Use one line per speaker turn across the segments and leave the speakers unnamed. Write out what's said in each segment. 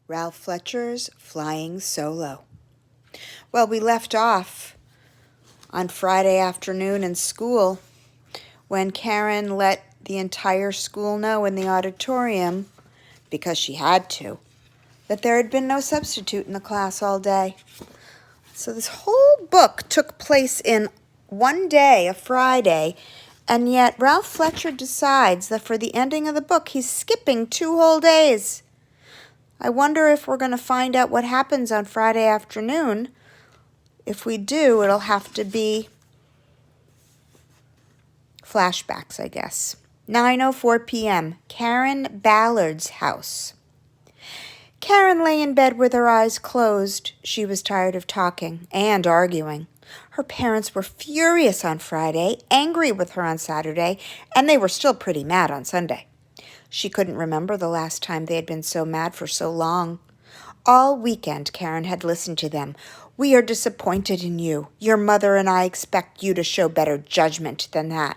Ralph Fletcher's Flying Solo. Well, we left off on Friday afternoon in school when Karen let the entire school know in the auditorium, because she had to, that there had been no substitute in the class all day. So this whole book took place in one day, a Friday, and yet Ralph Fletcher decides that for the ending of the book, he's skipping 2 whole days. I wonder if we're going to find out what happens on Friday afternoon. If we do, it'll have to be flashbacks, I guess. 9:04 p.m., Karen Ballard's house. Karen lay in bed with her eyes closed. She was tired of talking and arguing. Her parents were furious on Friday, angry with her on Saturday, and they were still pretty mad on Sunday. She couldn't remember the last time they had been so mad for so long. All weekend, Karen had listened to them. "We are disappointed in you. Your mother and I expect you to show better judgment than that."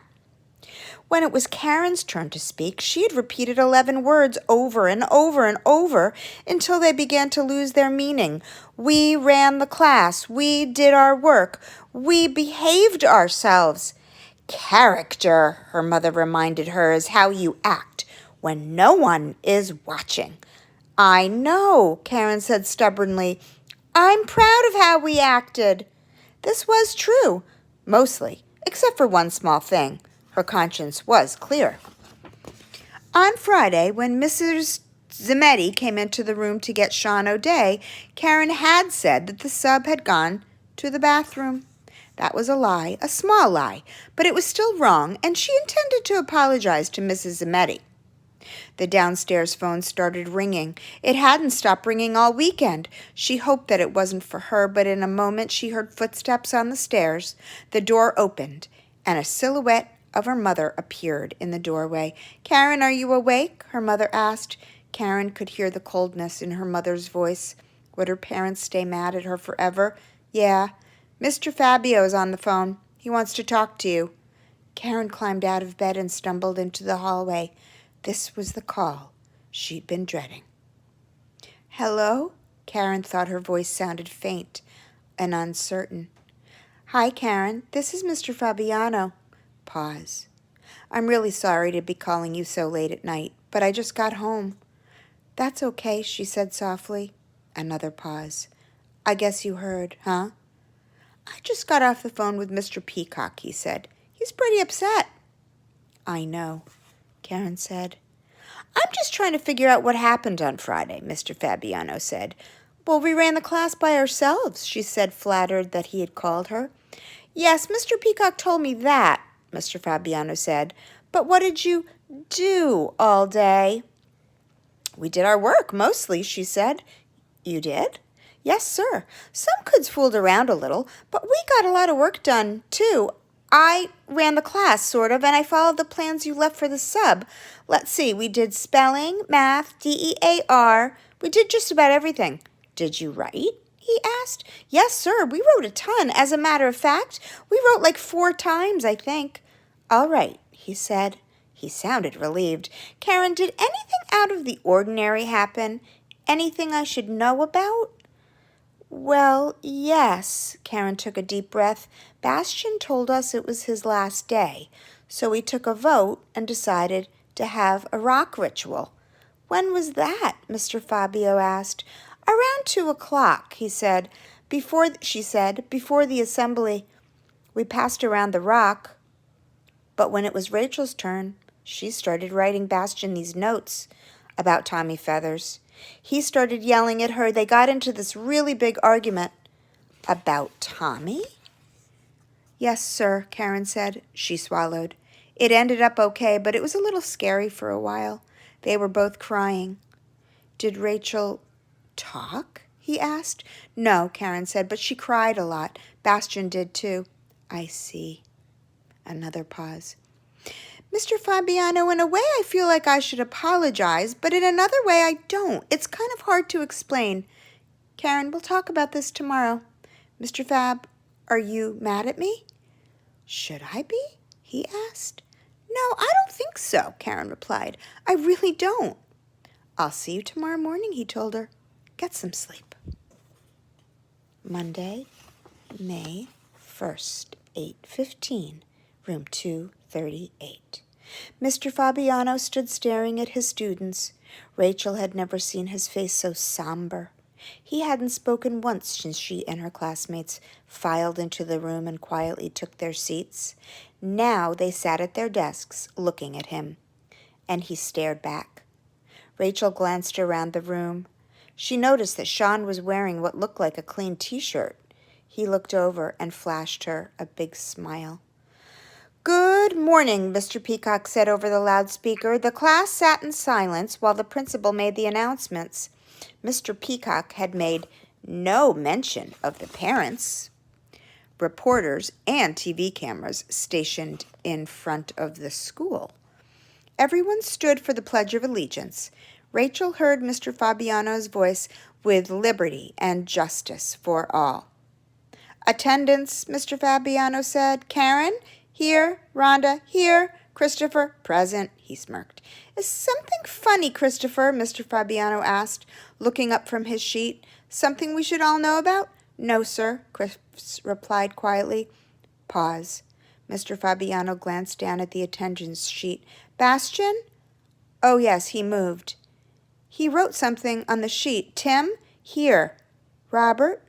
When it was Karen's turn to speak, she had repeated 11 words over and over and over until they began to lose their meaning. "We ran the class. We did our work. We behaved ourselves." "Character," her mother reminded her, "is how you act when no one is watching." "I know," Karen said stubbornly. "I'm proud of how we acted." This was true, mostly, except for one small thing. Her conscience was clear. On Friday, when Mrs. Zimetti came into the room to get Sean O'Day, Karen had said that the sub had gone to the bathroom. That was a lie, a small lie, but it was still wrong, and she intended to apologize to Mrs. Zimetti. The downstairs phone started ringing. It hadn't stopped ringing all weekend. She hoped that it wasn't for her, but in a moment she heard footsteps on the stairs. The door opened, and a silhouette of her mother appeared in the doorway. "Karen, are you awake?" her mother asked. Karen could hear the coldness in her mother's voice. Would her parents stay mad at her forever? "Yeah. Mr. Fabio's on the phone. He wants to talk to you." Karen climbed out of bed and stumbled into the hallway. This was the call she'd been dreading. "Hello?" Karen thought her voice sounded faint and uncertain. "Hi, Karen. This is Mr. Fabiano." Pause. "I'm really sorry to be calling you so late at night, but I just got home." "That's okay," she said softly. Another pause. "I guess you heard, huh?" "I just got off the phone with Mr. Peacock," he said. "He's pretty upset." "I know," Karen said. "I'm just trying to figure out what happened on Friday," Mr. Fabiano said. "Well, we ran the class by ourselves," she said, flattered that he had called her. "Yes, Mr. Peacock told me that," Mr. Fabiano said. "But what did you do all day?" "We did our work, mostly," she said. "You did?" "Yes, sir. Some kids fooled around a little, but we got a lot of work done, too. I ran the class, sort of, and I followed the plans you left for the sub. Let's see, we did spelling, math, DEAR. We did just about everything." "Did you write?" he asked. "Yes, sir. We wrote a ton. As a matter of fact, we wrote like 4 times, I think." "All right," he said. He sounded relieved. "Karen, did anything out of the ordinary happen? Anything I should know about?" "Well, yes." Karen took a deep breath. "Bastian told us it was his last day, so we took a vote and decided to have a rock ritual." "When was that?" Mr. Fabio asked. "Around 2 o'clock," she said, before the assembly. We passed around the rock. But when it was Rachel's turn, she started writing Bastian these notes about Tommy Feathers. He started yelling at her. They got into this really big argument. "About Tommy?" "Yes, sir," Karen said. She swallowed. "It ended up okay, but it was a little scary for a while. They were both crying." "Did Rachel talk?" he asked. "No," Karen said, "but she cried a lot. Bastian did too." "I see." Another pause. "Mr. Fabiano, in a way I feel like I should apologize, but in another way I don't. It's kind of hard to explain." "Karen, we'll talk about this tomorrow." "Mr. Fab, are you mad at me?" "Should I be?" he asked. "No, I don't think so," Karen replied. "I really don't." "I'll see you tomorrow morning," he told her. Get some sleep. Monday, May 1st, 8:15, room 238. Mr. Fabiano stood staring at his students. Rachel had never seen his face so somber. He hadn't spoken once since she and her classmates filed into the room and quietly took their seats. Now they sat at their desks, looking at him, and he stared back. Rachel glanced around the room. She noticed that Sean was wearing what looked like a clean t-shirt. He looked over and flashed her a big smile. "Good morning," Mr. Peacock said over the loudspeaker. The class sat in silence while the principal made the announcements. Mr. Peacock had made no mention of the parents. Reporters and TV cameras stationed in front of the school. Everyone stood for the Pledge of Allegiance. Rachel heard Mr. Fabiano's voice with liberty and justice for all. "Attendance," Mr. Fabiano said. "Karen, here. Rhonda, here. Christopher, present." He smirked. "Is something funny, Christopher?" Mr. Fabiano asked, looking up from his sheet. "Something we should all know about?" "No, sir," Chris replied quietly. Pause. Mr. Fabiano glanced down at the attendance sheet. "Bastian?" "Oh, yes, he moved." He wrote something on the sheet. "Tim, here. Robert,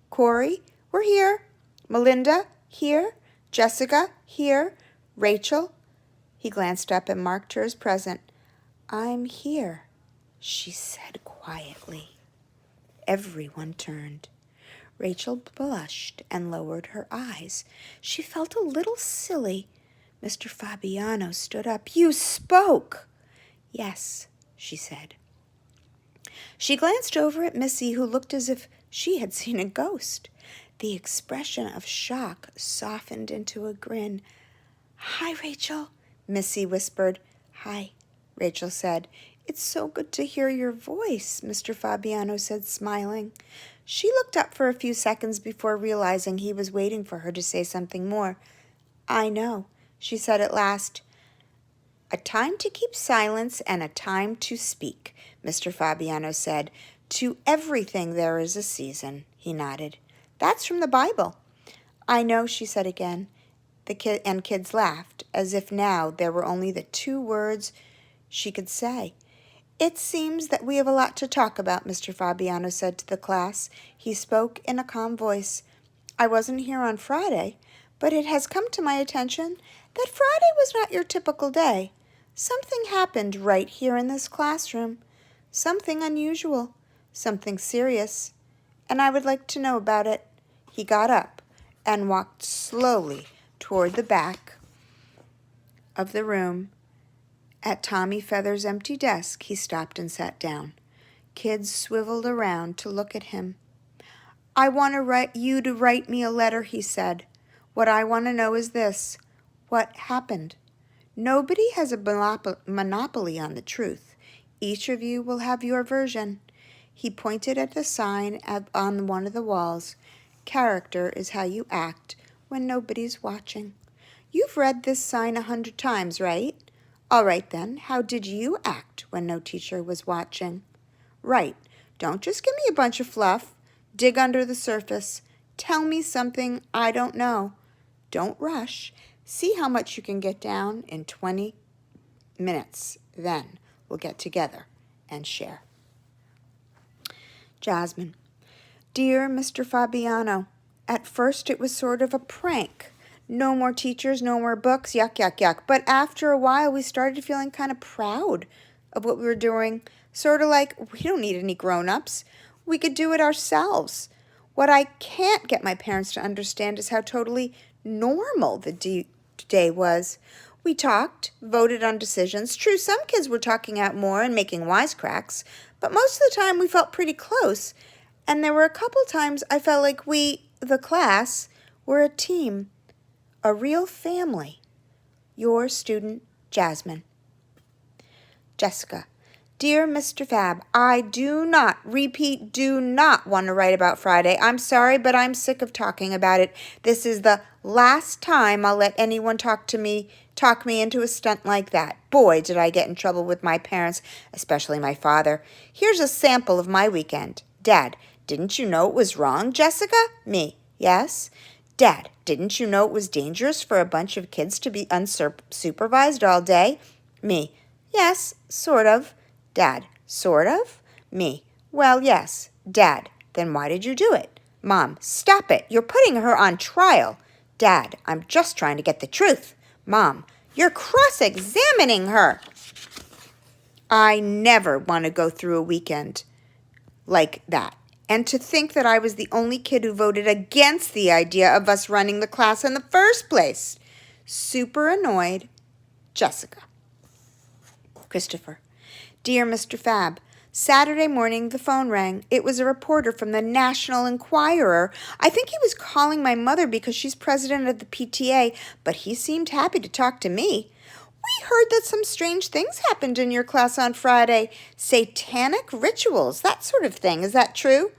Corey, we're here. Melinda, here. Jessica, here. Rachel." He glanced up and marked her as present. "I'm here," she said quietly. Everyone turned. Rachel blushed and lowered her eyes. She felt a little silly. Mr. Fabiano stood up. "You spoke." "Yes," she said. She glanced over at Missy, who looked as if she had seen a ghost. The expression of shock softened into a grin. "Hi, Rachel," Missy whispered. "Hi," Rachel said. "It's so good to hear your voice," Mr. Fabiano said, smiling. She looked up for a few seconds before realizing he was waiting for her to say something more. "I know," she said at last. "A time to keep silence and a time to speak," Mr. Fabiano said. "To everything there is a season," he nodded. "That's from the Bible." "I know," she said again. The kids laughed, as if now there were only the two words she could say. "It seems that we have a lot to talk about," Mr. Fabiano said to the class. He spoke in a calm voice. "I wasn't here on Friday, but it has come to my attention that Friday was not your typical day. Something happened right here in this classroom. Something unusual, something serious, and I would like to know about it." He got up and walked slowly toward the back of the room. At Tommy Feather's empty desk, he stopped and sat down. Kids swiveled around to look at him. "I want you to write me a letter," he said. "What I want to know is this: what happened? Nobody has a monopoly on the truth. Each of you will have your version." He pointed at the sign on one of the walls. "Character is how you act when nobody's watching." You've read this sign 100 times, right? All right then, how did you act when no teacher was watching? Right. Don't just give me a bunch of fluff. Dig under the surface. Tell me something I don't know. Don't rush. See how much you can get down in 20 minutes. Then we'll get together and share. Jasmine. Dear Mr. Fabiano, at first it was sort of a prank. No more teachers, no more books, yuck, yuck, yuck. But after a while, we started feeling kind of proud of what we were doing. Sort of like, we don't need any grown-ups. We could do it ourselves. What I can't get my parents to understand is how totally normal the day was. We talked, voted on decisions. True, some kids were talking out more and making wisecracks, but most of the time we felt pretty close. And there were a couple times I felt like we, the class, were a team. A real family. Your student, Jasmine. Jessica. Dear Mr. Fab, I do not want to write about Friday. I'm sorry, but I'm sick of talking about it. This is the last time I'll let anyone talk me into a stunt like that. Boy, did I get in trouble with my parents, especially my father. Here's a sample of my weekend. Dad, didn't you know it was wrong, Jessica? Me, yes. Dad, didn't you know it was dangerous for a bunch of kids to be unsupervised all day? Me, yes, sort of. Dad, sort of? Me, well, yes. Dad, then why did you do it? Mom, stop it. You're putting her on trial. Dad, I'm just trying to get the truth. Mom, you're cross-examining her. I never want to go through a weekend like that. And to think that I was the only kid who voted against the idea of us running the class in the first place. Super annoyed, Jessica. Christopher. Dear Mr. Fab, Saturday morning the phone rang. It was a reporter from the National Enquirer. I think he was calling my mother because she's president of the PTA, but he seemed happy to talk to me. We heard that some strange things happened in your class on Friday. Satanic rituals, that sort of thing. Is that true?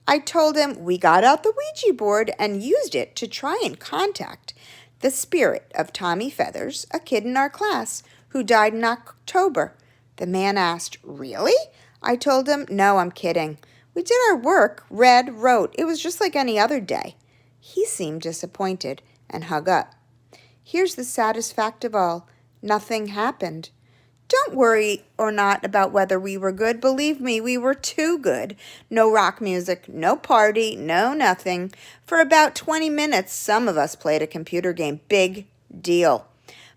I told him we got out the Ouija board and used it to try and contact the spirit of Tommy Feathers, a kid in our class who died in October. The man asked, really? I told him, no, I'm kidding. We did our work, read, wrote. It was just like any other day. He seemed disappointed and hung up. Here's the saddest fact of all. Nothing happened. Don't worry or not about whether we were good. Believe me, we were too good. No rock music, no party, no nothing. For about 20 minutes, some of us played a computer game. Big deal.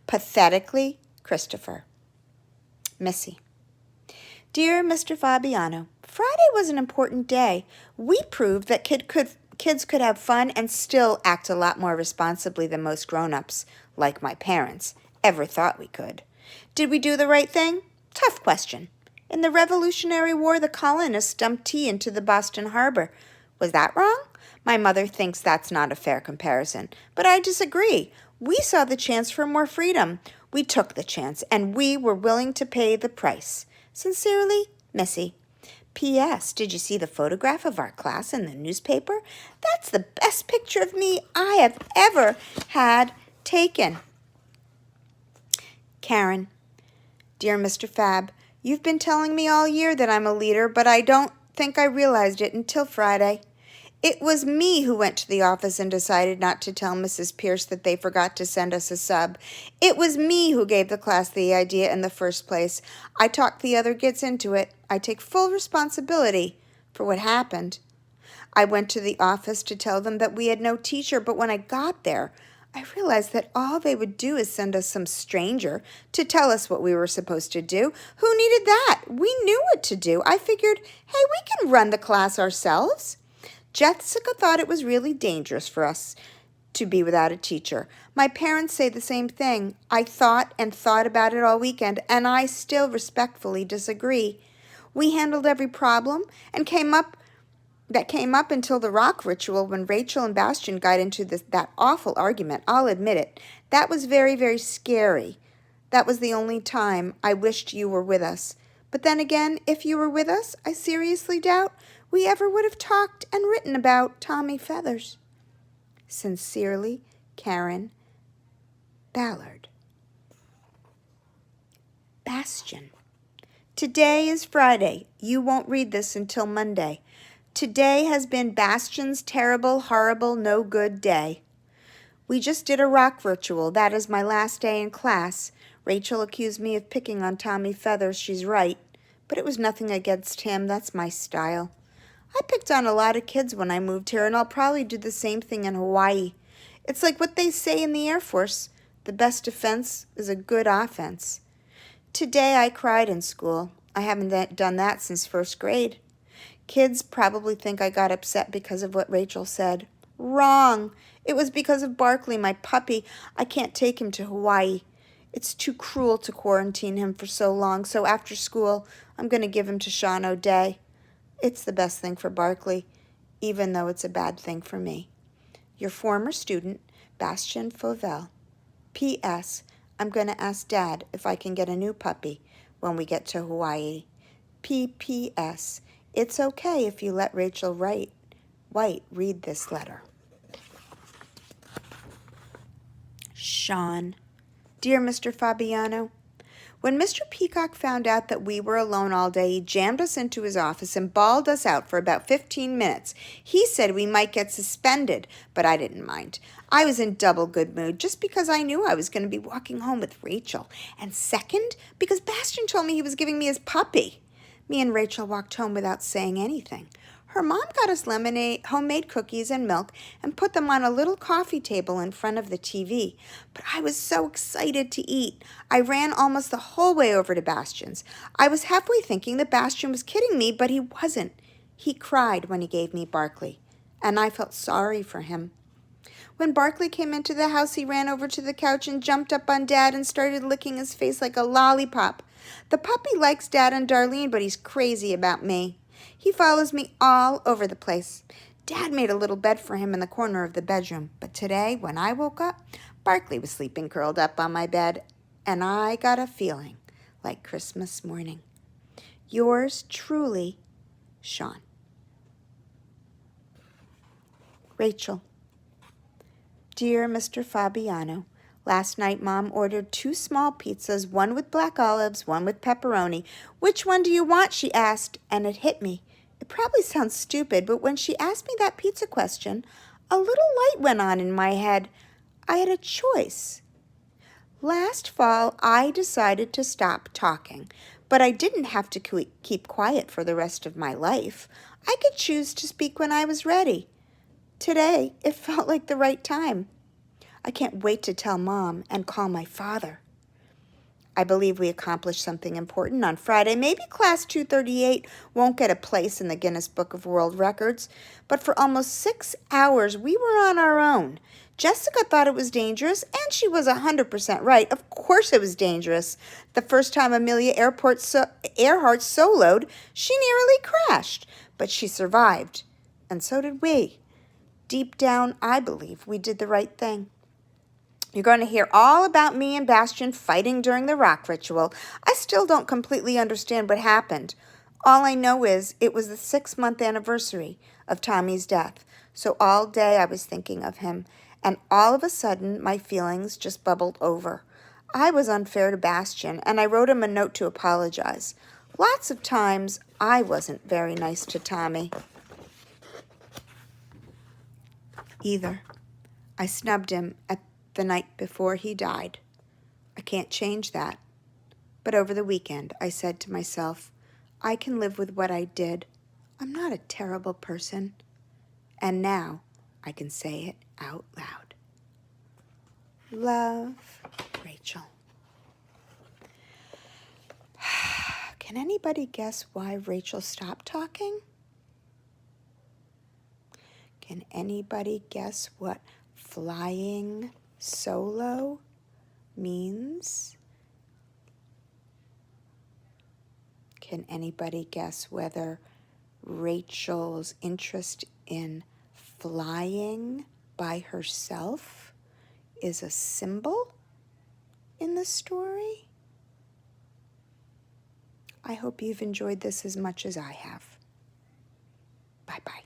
Pathetically, Christopher. Missy. Dear Mr. Fabiano, Friday was an important day. We proved that kids could have fun and still act a lot more responsibly than most grown-ups, like my parents, ever thought we could. Did we do the right thing? Tough question. In the Revolutionary War, the colonists dumped tea into the Boston Harbor. Was that wrong? My mother thinks that's not a fair comparison, but I disagree. We saw the chance for more freedom. We took the chance, and we were willing to pay the price. Sincerely, Missy. P.S. Did you see the photograph of our class in the newspaper? That's the best picture of me I have ever had taken. Karen. Dear Mr. Fab, you've been telling me all year that I'm a leader, but I don't think I realized it until Friday. It was me who went to the office and decided not to tell Mrs. Pierce that they forgot to send us a sub. It was me who gave the class the idea in the first place. I talked the other kids into it. I take full responsibility for what happened. I went to the office to tell them that we had no teacher, but when I got there, I realized that all they would do is send us some stranger to tell us what we were supposed to do. Who needed that? We knew what to do. I figured, hey, we can run the class ourselves. Jessica thought it was really dangerous for us to be without a teacher. My parents say the same thing. I thought and thought about it all weekend, and I still respectfully disagree. We handled every problem and came up until the rock ritual when Rachel and Bastian got into that awful argument. I'll admit it. That was very, very scary. That was the only time I wished you were with us. But then again, if you were with us, I seriously doubt we ever would have talked and written about Tommy Feathers. Sincerely, Karen Ballard. Bastian. Today is Friday. You won't read this until Monday. Today has been Bastian's terrible, horrible, no good day. We just did a rock ritual. That is my last day in class. Rachel accused me of picking on Tommy Feathers. She's right. But it was nothing against him. That's my style. I picked on a lot of kids when I moved here, and I'll probably do the same thing in Hawaii. It's like what they say in the Air Force. The best defense is a good offense. Today I cried in school. I haven't done that since first grade. Kids probably think I got upset because of what Rachel said. Wrong. It was because of Barkley, my puppy. I can't take him to Hawaii. It's too cruel to quarantine him for so long, so after school, I'm going to give him to Sean O'Day. It's the best thing for Barkley, even though it's a bad thing for me. Your former student, Bastian Fauvel. P.S. I'm going to ask Dad if I can get a new puppy when we get to Hawaii. P.P.S. It's okay if you let Rachel White read this letter. Sean. Dear Mr. Fabiano, When Mr. Peacock found out that we were alone all day, he jammed us into his office and bawled us out for about 15 minutes. He said we might get suspended, but I didn't mind. I was in double good mood just because I knew I was going to be walking home with Rachel, and second, because Bastian told me he was giving me his puppy. Me and Rachel walked home without saying anything. Her mom got us lemonade, homemade cookies and milk, and put them on a little coffee table in front of the TV. But I was so excited to eat. I ran almost the whole way over to Bastian's. I was halfway thinking that Bastian was kidding me, but he wasn't. He cried when he gave me Barkley, and I felt sorry for him. When Barkley came into the house, he ran over to the couch and jumped up on Dad and started licking his face like a lollipop. The puppy likes Dad and Darlene, but he's crazy about me. He follows me all over the place. Dad made a little bed for him in the corner of the bedroom, but today, when I woke up, Barkley was sleeping curled up on my bed, and I got a feeling like Christmas morning. Yours truly, Sean. Rachel. Dear Mr. Fabiano, last night Mom ordered 2 small pizzas, one with black olives, one with pepperoni. Which one do you want? She asked, and it hit me. It probably sounds stupid, but when she asked me that pizza question, a little light went on in my head. I had a choice. Last fall, I decided to stop talking, but I didn't have to keep quiet for the rest of my life. I could choose to speak when I was ready. Today, it felt like the right time. I can't wait to tell Mom and call my father. I believe we accomplished something important on Friday. Maybe Class 238 won't get a place in the Guinness Book of World Records, but for almost 6 hours, we were on our own. Jessica thought it was dangerous, and she was 100% right. Of course it was dangerous. The first time Amelia Earhart soloed, she nearly crashed, but she survived, and so did we. Deep down, I believe we did the right thing. You're going to hear all about me and Bastian fighting during the rock ritual. I still don't completely understand what happened. All I know is it was the 6-month anniversary of Tommy's death, so all day I was thinking of him, and all of a sudden my feelings just bubbled over. I was unfair to Bastian, and I wrote him a note to apologize. Lots of times I wasn't very nice to Tommy either. I snubbed him at the night before he died. I can't change that. But over the weekend, I said to myself, I can live with what I did. I'm not a terrible person. And now I can say it out loud. Love, Rachel. Can anybody guess why Rachel stopped talking? Can anybody guess what flying solo means? Can anybody guess whether Rachel's interest in flying by herself is a symbol in the story? I hope you've enjoyed this as much as I have. Bye-bye.